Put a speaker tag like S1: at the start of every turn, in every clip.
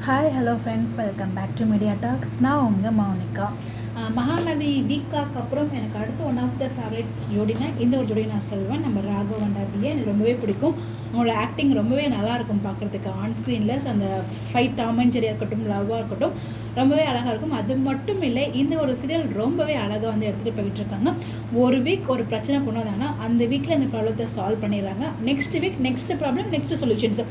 S1: Hi hello friends, welcome back to Media Talks. நான் உங்கள் மௌனிகா. மகாநதி வீக்காக்கு அப்புறம் எனக்கு அடுத்து ஒன் ஆஃப் த ஃபேவரட் ஜோடினா இந்த ஒரு ஜோடி நான் சொல்வேன். நம்ம ராகவ் அண்ட் அபியை எனக்கு ரொம்பவே பிடிக்கும். அவங்களோட ஆக்டிங் ரொம்பவே நல்லாயிருக்கும் பார்க்குறதுக்கு ஆன் ஸ்க்ரீனில். ஸோ அந்த ஃபைட் டாம் அண்ட் ஜெரியாக இருக்கட்டும், லவ்வாக இருக்கட்டும், ரொம்பவே அழகாக இருக்கும். அது மட்டும் இல்லை, இந்த ஒரு சீரியல் ரொம்பவே அழகாக வந்து எடுத்துகிட்டு போயிட்டு இருக்காங்க. ஒரு வீக் ஒரு பிரச்சனை கொண்டு வந்தாங்கன்னா அந்த வீக்கில் அந்த ப்ராப்ளத்தை சால்வ் பண்ணிடுறாங்க. Next week next problem, next solutions.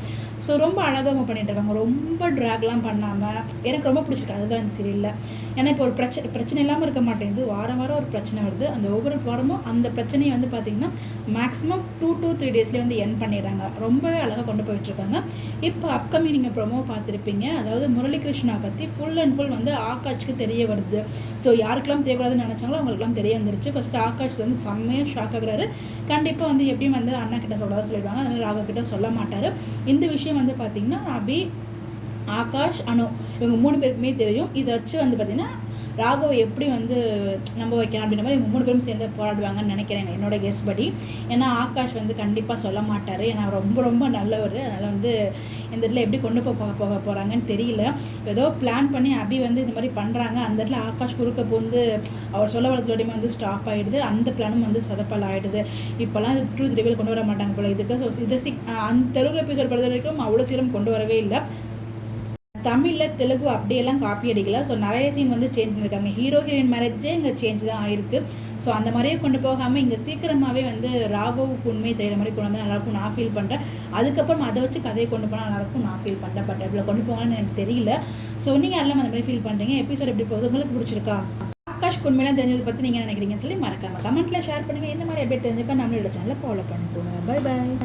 S1: So ரொம்ப அழகாக பண்ணிட்டு இருக்காங்க. ரொம்ப ட்ராக்லாம் பண்ணாமல் எனக்கு ரொம்ப பிடிச்சிருக்கு. அதுதான் இந்த சீரியலில். ஏன்னா இப்போ ஒரு பிரச்சனை இல்லாமல் இருக்க மாட்டேங்குது. வாரம் வாரம் ஒரு பிரச்சனை வருது. அந்த ஒவ்வொரு வாரமும் அந்த பிரச்சனையை வந்து பார்த்திங்கன்னா மேக்ஸிமம் 2 to 3 டேஸ்லேயே வந்து என் பண்ணிடுறாங்க. ரொம்பவே அழகாக கொண்டு போயிட்டுருக்காங்க. இப்போ அப்கமிங் நீங்கள் ப்ரொமோ பார்த்துருப்பீங்க. அதாவது முரளிகிருஷ்ணா பற்றி ஃபுல் அண்ட் ஃபுல் வந்து ஆகாஷ்க்கு தெரிய வருது. ஸோ யாருக்கெல்லாம் தேவையாதுன்னு நினச்சாங்களோ அவங்களுக்குலாம் தெரிய வந்துருச்சு. ஃபஸ்ட்டு ஆகாஷ் வந்து செம்மையாக ஷாக் ஆகுறாரு. கண்டிப்பாக வந்து எப்படியும் வந்து அண்ணா கிட்ட சொல்லாத சொல்லிடுவாங்க. அதனால் ராகவ் கிட்ட சொல்ல மாட்டார். இந்த விஷயம் வந்து பார்த்திங்கன்னா அபி, ஆகாஷ், அனு இவங்க 3 பேருக்குமே தெரியும். இதை வச்சு வந்து பார்த்திங்கன்னா ராகவை எப்படி வந்து நம்ப வைக்கலாம் அப்படின்ற மாதிரி இவங்க 3 பேரும் சேர்ந்து போராடுவாங்கன்னு நினைக்கிறேன், என்னோட கெஸ் படி. ஏன்னா ஆகாஷ் வந்து கண்டிப்பாக சொல்ல மாட்டார். ஏன்னா ரொம்ப ரொம்ப நல்லவர். அதனால் வந்து இந்த இடத்துல எப்படி கொண்டு போக போகிறாங்கன்னு தெரியல. ஏதோ பிளான் பண்ணி அபி வந்து இந்த மாதிரி பண்ணுறாங்க. அந்த இடத்துல ஆகாஷ் குறுக்க வந்து அவர் சொல்ல வளர்த்தோடையுமே வந்து ஸ்டாப் ஆகிடுது. அந்த பிளானும் வந்து சொதப்பல் ஆகிடுது. இப்போல்லாம் இது ட்ரூத் ரிவீல் கொண்டு வர மாட்டாங்க போல இதுக்கு. ஸோ இதை அந்த தெலுங்கு எபிசோட் பொறுத்த வரைக்கும் அவ்வளோ சீக்கிரம் கொண்டு வரவே இல்லை. தமிழில் தெலுங்கு அப்படியெல்லாம் காப்பி அடிக்கல. ஸோ நிறைய சீன் வந்து சேஞ்ச் பண்ணியிருக்காங்க. ஹீரோ ஹீரோயின் மேரேஜே இங்கே சேஞ்ச் தான் ஆயிருக்கு. ஸோ அந்த மாதிரியே கொண்டு போகாமல் இங்கே சீக்கிரமாகவே வந்து ராகவுக்கு உண்மை செய்கிற மாதிரி கொண்டு வந்தால் நல்லாயிருக்கும் நான் ஃபீல் பண்ணுறேன். அதுக்கப்புறம் அதை வச்சு கதையை கொண்டு போனால் நல்லாயிருக்கும் நான் ஃபீல் பண்ணுறேன். பட் எவ்வளோ கொண்டு போவாங்கன்னு எனக்கு தெரியல. ஸோ நீங்கள் எல்லாம் அந்த மாதிரி ஃபீல் பண்ணுறீங்க. எபிசோட் எப்படி போகுது, உங்களுக்கு பிடிச்சிருக்கா? ஆகாஷ் உண்மையெல்லாம் தெரிஞ்சதை பற்றி நீங்கள் நினைக்கிறீங்கன்னு சொல்லி மறக்காமல் கமெண்ட்டில் ஷேர் பண்ணுங்கள். இந்த மாதிரி எப்படி தெரிஞ்சுக்கா நம்மளோட சேனலை ஃபாலோ பண்ணிக்கோங்க. Bye bye.